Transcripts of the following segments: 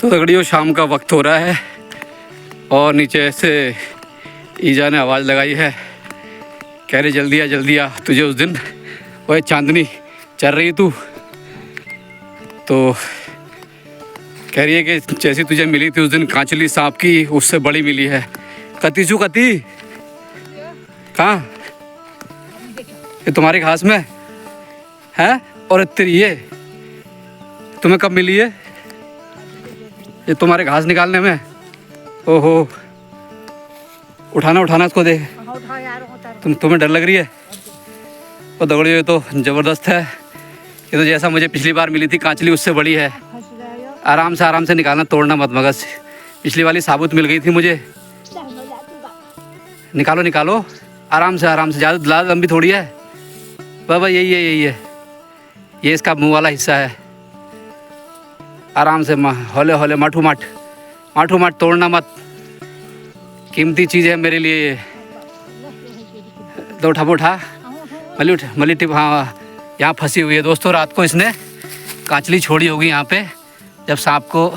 तो तगड़ियों शाम का वक्त हो रहा है और नीचे से ईजा ने आवाज़ लगाई है, कह रही जल्दी आ तुझे उस दिन वह चांदनी चल रही तू तो कह रही है कि जैसी तुझे मिली थी उस दिन कांचली सांप की उससे बड़ी मिली है। कती चू कती कहाँ ये तुम्हारे घास में है? और तेरी ये तुम्हें कब मिली है? ये तुम्हारे घास निकालने में? ओहो उठाना इसको दे। तुम्हें डर लग रही है? वो दगड़ियों ये तो ज़बरदस्त है। ये तो जैसा मुझे पिछली बार मिली थी कांचली उससे बड़ी है। आराम से निकालना, तोड़ना मत मगज। पिछली वाली साबुत मिल गई थी मुझे। निकालो आराम से। ज़्यादा लंबी थोड़ी है बाबा, यही है ये इसका मुंह वाला हिस्सा है। आराम से हौले माठू माठ तोड़ना मत, कीमती चीज़ है मेरे लिए ये। तो उठा मली टिप। हाँ यहाँ फंसी हुई है दोस्तों। रात को इसने कांचली छोड़ी होगी यहाँ पे। जब सांप को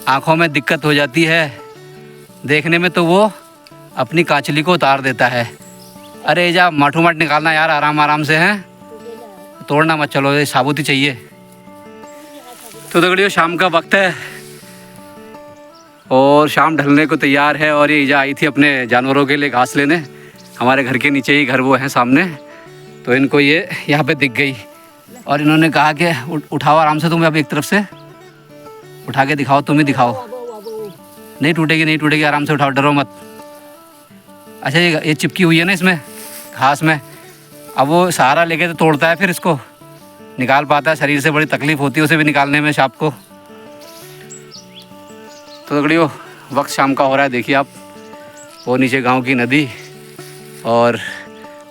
आँखों में दिक्कत हो जाती है देखने में तो वो अपनी कांचली को उतार देता है। अरे जा माठू माठ निकालना यार, आराम से हैं, तोड़ना मत। चलो ये साबुत ही चाहिए। तो दगड़ियों शाम का वक्त है और शाम ढलने को तैयार है और ये ईजा आई थी अपने जानवरों के लिए घास लेने। हमारे घर के नीचे ही घर वो हैं सामने, तो इनको ये यहाँ पे दिख गई और इन्होंने कहा कि उठाओ आराम से, तुम अब एक तरफ से उठा के दिखाओ, तुम ही दिखाओ। नहीं टूटेगी, आराम से उठाओ, डरो मत। अच्छा ये चिपकी हुई है ना इसमें घास में, अब वो सहारा लेके तो तोड़ता है, फिर इसको निकाल पाता है। शरीर से बड़ी तकलीफ़ होती है उसे भी निकालने में सांप को। तो तगड़ियों वक्त शाम का हो रहा है, देखिए आप, वो नीचे गांव की नदी और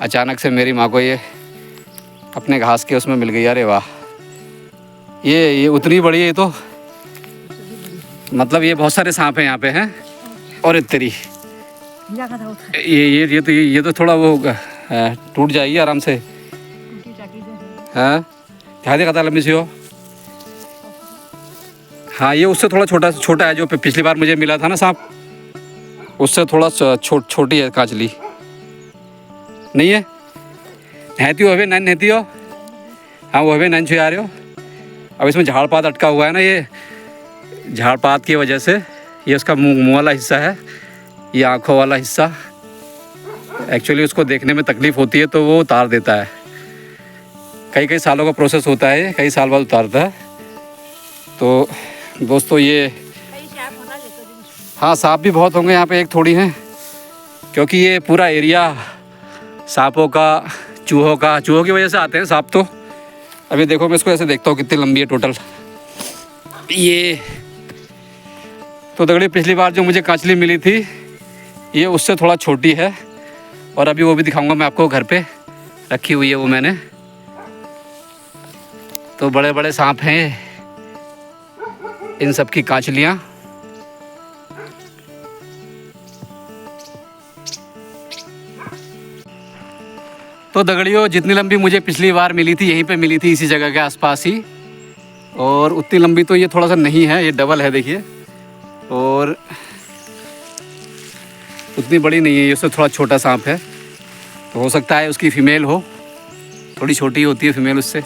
अचानक से मेरी माँ को ये अपने घास के उसमें मिल गई। अरे वाह, ये उतनी बड़ी है। ये तो मतलब ये बहुत सारे सांप हैं यहाँ पे हैं। और इतनी ये तो थोड़ा वो टूट जाएगी आराम से। हाँ क्या देखा लंबी सी हो। हाँ ये उससे थोड़ा छोटा है जो पिछली बार मुझे मिला था ना सांप, उससे थोड़ा छोटी है कांचली। नहीं है नहती हो अभी, नैन नहती हो। हाँ वो अभी नैन छुआ रहे हो। अब इसमें झाड़ पात अटका हुआ है ना, ये झाड़ पात की वजह से ये उसका मुँह वाला हिस्सा है, ये आँखों वाला हिस्सा। एक्चुअली उसको देखने में तकलीफ़ होती है तो वो उतार देता है। कई सालों का प्रोसेस होता है, कई साल बाद उतारता है। तो दोस्तों ये हाँ सांप भी बहुत होंगे यहाँ पे, एक थोड़ी हैं, क्योंकि ये पूरा एरिया सांपों का, चूहों की वजह से आते हैं सांप। तो अभी देखो मैं इसको ऐसे देखता हूँ कितनी लंबी है टोटल ये। तो दगड़ी पिछली बार जो मुझे कांचली मिली थी ये उससे थोड़ा छोटी है और अभी वो भी दिखाऊंगा मैं आपको। घर पे रखी हुई है वो मैंने। तो बड़े सांप हैं इन सब की कांचलियाँ। तो दगड़ियों जितनी लंबी मुझे पिछली बार मिली थी यहीं पे मिली थी, इसी जगह के आसपास ही। और उतनी लंबी तो ये थोड़ा सा नहीं है, ये डबल है देखिए। और उतनी बड़ी नहीं है, ये उससे थोड़ा छोटा सांप है। तो हो सकता है उसकी फ़ीमेल हो, थोड़ी छोटी होती है फीमेल उससे।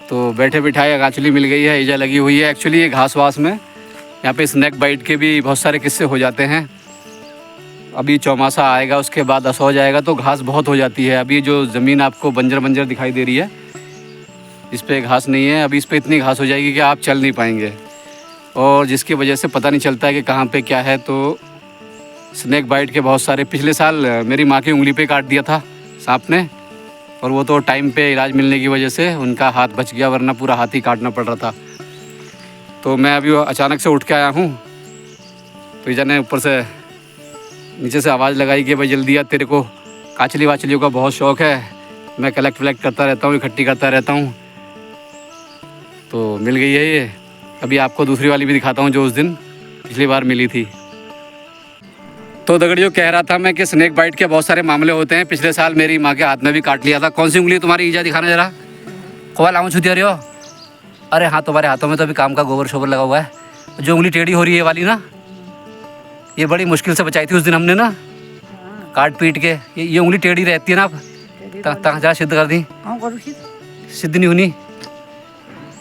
तो बैठे बिठाए कांचली मिल गई है, ईजा लगी हुई है। एक्चुअली ये घास वास में यहाँ पे स्नैक बाइट के भी बहुत सारे किस्से हो जाते हैं। अभी चौमासा आएगा उसके बाद असो जाएगा तो घास बहुत हो जाती है। अभी जो ज़मीन आपको बंजर दिखाई दे रही है इस पर घास नहीं है, अभी इस पर इतनी घास हो जाएगी कि आप चल नहीं पाएंगे, और जिसकी वजह से पता नहीं चलता है कि कहाँ पे क्या है। तो स्नैक बाइट के बहुत सारे, पिछले साल मेरी माँ की उंगली पे काट दिया था सांप ने, और वो तो टाइम पे इलाज मिलने की वजह से उनका हाथ बच गया, वरना पूरा हाथ ही काटना पड़ रहा था। तो मैं अभी अचानक से उठ के आया हूँ तो ईजा ने ऊपर से नीचे से आवाज़ लगाई कि भाई जल्दी आ, तेरे को कांचली वाचलियों का बहुत शौक़ है, मैं कलेक्ट वलेक्ट करता रहता हूँ, इकट्ठी करता रहता हूँ। तो मिल गई है ये। अभी आपको दूसरी वाली भी दिखाता हूँ जो उस दिन पिछली बार मिली थी। तो दगड़ियों कह रहा था मैं कि स्नैक बाइट के बहुत सारे मामले होते हैं। पिछले साल मेरी माँ के हाथ में भी काट लिया था। कौन सी उंगली तुम्हारी ईजा, दिखाना जरा। कोवा लाऊं छुती रही हो अरे हाँ, तुम्हारे हाथों में तो अभी काम का गोबर शोबर लगा हुआ है। जो उंगली टेढ़ी हो रही है ये वाली ना, ये बड़ी मुश्किल से बचाई थी उस दिन हमने ना, काट पीट के। ये उंगली टेढ़ी रहती है ना, आप ज़्यादा सिद्ध कर दी, सिद्ध नहीं होनी,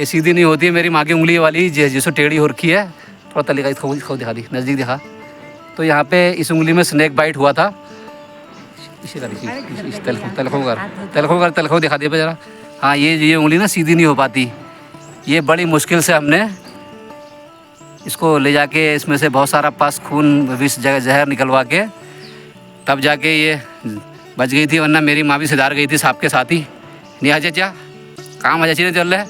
ये सीधी नहीं होती है। मेरी माँ की उंगली वाली जिसको टेढ़ी हो रखी है, थोड़ा तरीका इसको दिखा दी, नज़दीक दिखा। तो यहाँ पे इस उंगली में स्नेक बाइट हुआ था। इसी तलखों दिखा दिया जरा। हाँ, ये उंगली ना सीधी नहीं हो पाती। ये बड़ी मुश्किल से हमने इसको ले जाके इसमें से बहुत सारा पस खून विष जहर निकलवा के तब जाके ये बच गई थी, वरना मेरी माँ भी सिधार गई थी सांप के साथ ही। नहीं आ जा काम आ नहीं चल रहा है।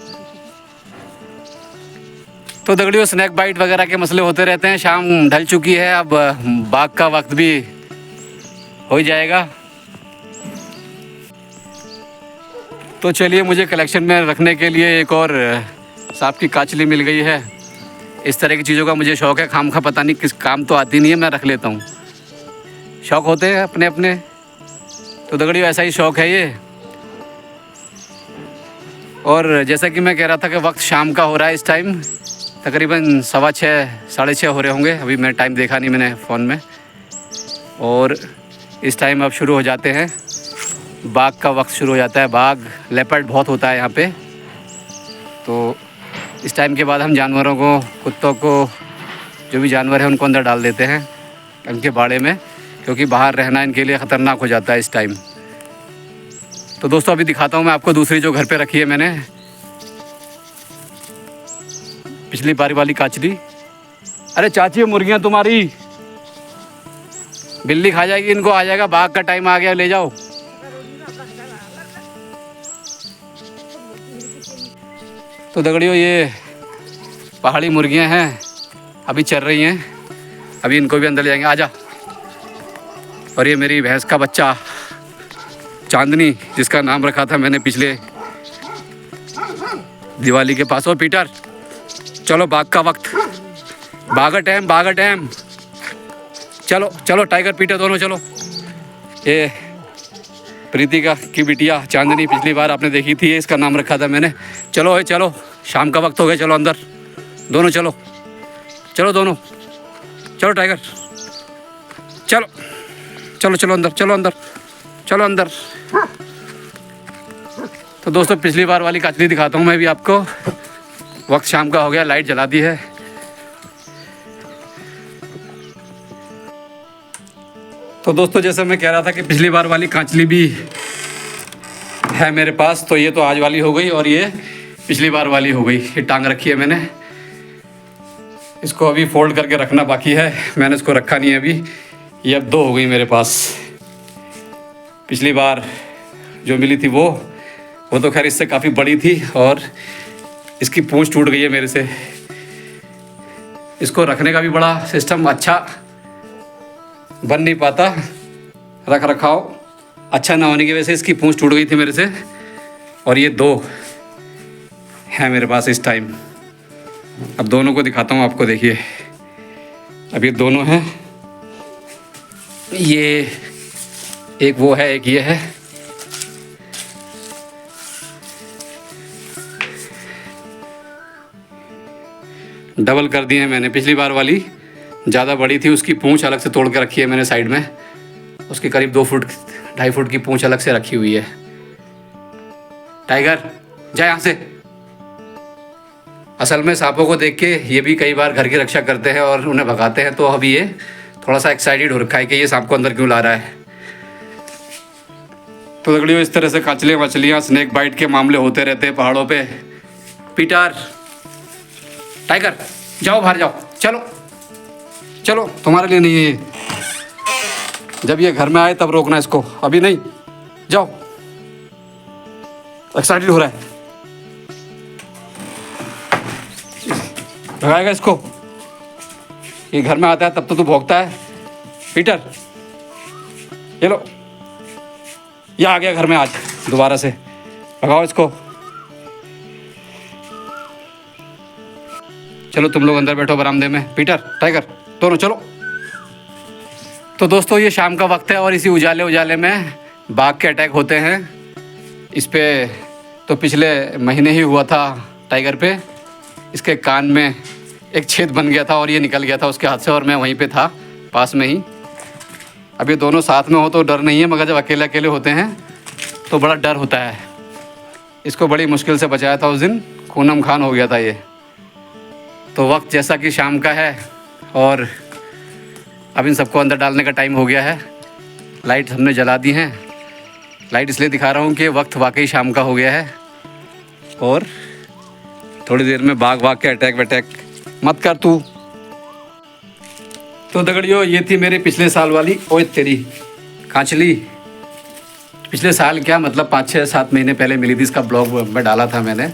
तो दगड़ियों, स्नैक बाइट वगैरह के मसले होते रहते हैं। शाम ढल चुकी है, अब बाग का वक्त भी हो ही जाएगा। तो चलिए, मुझे कलेक्शन में रखने के लिए एक और सांप की काचली मिल गई है। इस तरह की चीज़ों का मुझे शौक़ है। खामखा पता नहीं किस काम तो आती नहीं है, मैं रख लेता हूँ। शौक़ होते हैं अपने अपने। तो दगड़ियों, ऐसा ही शौक़ है ये। और जैसा कि मैं कह रहा था कि वक्त शाम का हो रहा है। इस टाइम तकरीबन 6:15 6:30 हो रहे होंगे। अभी मैं टाइम देखा नहीं मैंने फ़ोन में। और इस टाइम अब शुरू हो जाते हैं, बाग का वक्त शुरू हो जाता है। बाग लेपर्ड बहुत होता है यहाँ पे। तो इस टाइम के बाद हम जानवरों को, कुत्तों को, जो भी जानवर हैं उनको अंदर डाल देते हैं उनके बाड़े में, क्योंकि बाहर रहना इनके लिए ख़तरनाक हो जाता है इस टाइम। तो दोस्तों, अभी दिखाता हूँ मैं आपको दूसरी जो घर पे रखी है मैंने, पिछली बारी वाली काचली। अरे चाची, मुर्गियाँ तुम्हारी, बिल्ली खा जाएगी इनको। आ जाएगा, बाग का टाइम आ गया, ले जाओ। तो दगड़ियों, ये पहाड़ी मुर्गियाँ हैं, अभी चल रही हैं। अभी इनको भी अंदर ले जाएंगे, आजा। और ये मेरी भैंस का बच्चा चांदनी, जिसका नाम रखा था मैंने पिछले दिवाली के पास। और पीटर, चलो बाग का वक्त, बागा टाइम। चलो चलो टाइगर पीटर दोनों चलो। ये प्रीति की बिटिया चांदनी, पिछली बार आपने देखी थी, इसका नाम रखा था मैंने। चलो चलो, शाम का वक्त हो गया, चलो अंदर दोनों। चलो चलो दोनों, चलो टाइगर, चलो चलो चलो अंदर, चलो अंदर, चलो अंदर। तो दोस्तों, पिछली बार वाली काचली दिखाता हूँ मैं भी आपको। वक्त शाम का हो गया, लाइट जला दी है। तो दोस्तों, जैसे मैं कह रहा था कि पिछली बार वाली कांचली भी है मेरे पास। तो ये तो आज वाली हो गई और ये पिछली बार वाली हो गई। ये टांग रखी है मैंने, इसको अभी फोल्ड करके रखना बाकी है। मैंने इसको रखा नहीं है अभी। ये अब 2 हो गई मेरे पास। पिछली बार जो मिली थी वो तो खैर इससे काफ़ी बड़ी थी और इसकी पूंछ टूट गई है मेरे से। इसको रखने का भी बड़ा सिस्टम अच्छा बन नहीं पाता, रख रखाव अच्छा ना होने की वजह से इसकी पूंछ टूट गई थी मेरे से। और ये 2 हैं मेरे पास इस टाइम। अब दोनों को दिखाता हूँ आपको, देखिए। अब ये दोनों हैं, ये एक वो है, एक ये है। डबल कर दिए हैं मैंने। पिछली बार वाली ज़्यादा बड़ी थी, उसकी पूंछ अलग से तोड़ के रखी है मैंने साइड में। उसकी करीब 2 फुट 2.5 फुट की पूंछ अलग से रखी हुई है। टाइगर जा यहाँ से। असल में सांपों को देख के ये भी कई बार घर की रक्षा करते हैं और उन्हें भगाते हैं। तो अभी ये थोड़ा सा एक्साइटेड हो रखा है कि ये सांप को अंदर क्यों ला रहा है। तो दगड़ियों, इस तरह से काचले मछलियाँ, स्नेक बाइट के मामले होते रहते हैं पहाड़ों पे। पीटर, टाइगर, जाओ बाहर जाओ, चलो चलो, तुम्हारे लिए नहीं है ये। जब ये घर में आए तब रोकना इसको, अभी नहीं। जाओ, एक्साइटेड हो रहा है, भगाएगा इसको। ये घर में आता है तब तो तू भौंकता है। पीटर, ये लो, ये आ गया घर में आज दोबारा से, भगाओ इसको। चलो तुम लोग अंदर बैठो बरामदे में। पीटर, टाइगर, दोनों चलो। तो दोस्तों, ये शाम का वक्त है और इसी उजाले में बाघ के अटैक होते हैं। इस पे तो पिछले महीने ही हुआ था टाइगर पे, इसके कान में एक छेद बन गया था और ये निकल गया था उसके हाथ से, और मैं वहीं पे था पास में ही। अब ये दोनों साथ में हो तो डर नहीं है, मगर जब अकेले अकेले होते हैं तो बड़ा डर होता है। इसको बड़ी मुश्किल से बचाया था उस दिन, खूनम खान हो गया था ये। तो वक्त जैसा कि शाम का है और अब इन सबको अंदर डालने का टाइम हो गया है। लाइट हमने जला दी हैं। लाइट इसलिए दिखा रहा हूँ कि वक्त वाकई शाम का हो गया है और थोड़ी देर में भाग के अटैक वटैक मत कर तू। तो दगड़ियों, ये थी मेरे पिछले साल वाली, ओए तेरी कांचली, पिछले साल क्या मतलब 5-6-7 महीने पहले मिली थी। इसका ब्लॉग में डाला था मैंने।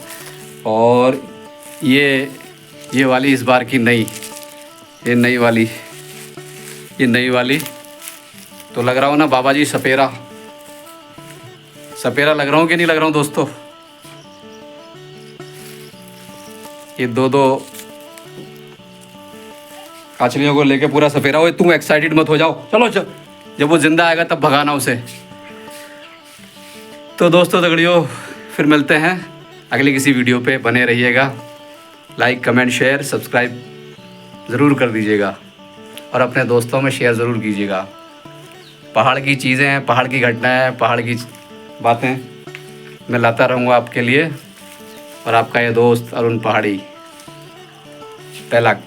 और ये वाली इस बार की नई, ये नई वाली तो लग रहा हूँ ना बाबा जी सपेरा लग रहा हूँ कि नहीं लग रहा हूँ दोस्तों। ये दो काचलियों को लेके पूरा सपेरा। हो तू एक्साइटेड मत हो जाओ, चलो जब वो जिंदा आएगा तब भगाना उसे। तो दोस्तों दगड़ियों, फिर मिलते हैं अगली किसी वीडियो पे। बने रहिएगा, लाइक कमेंट शेयर सब्सक्राइब ज़रूर कर दीजिएगा और अपने दोस्तों में शेयर ज़रूर कीजिएगा। पहाड़ की चीज़ें हैं, पहाड़ की घटनाएं हैं, पहाड़ की बातें मैं लाता रहूँगा आपके लिए। और आपका ये दोस्त अरुण पहाड़ी, तैलाक।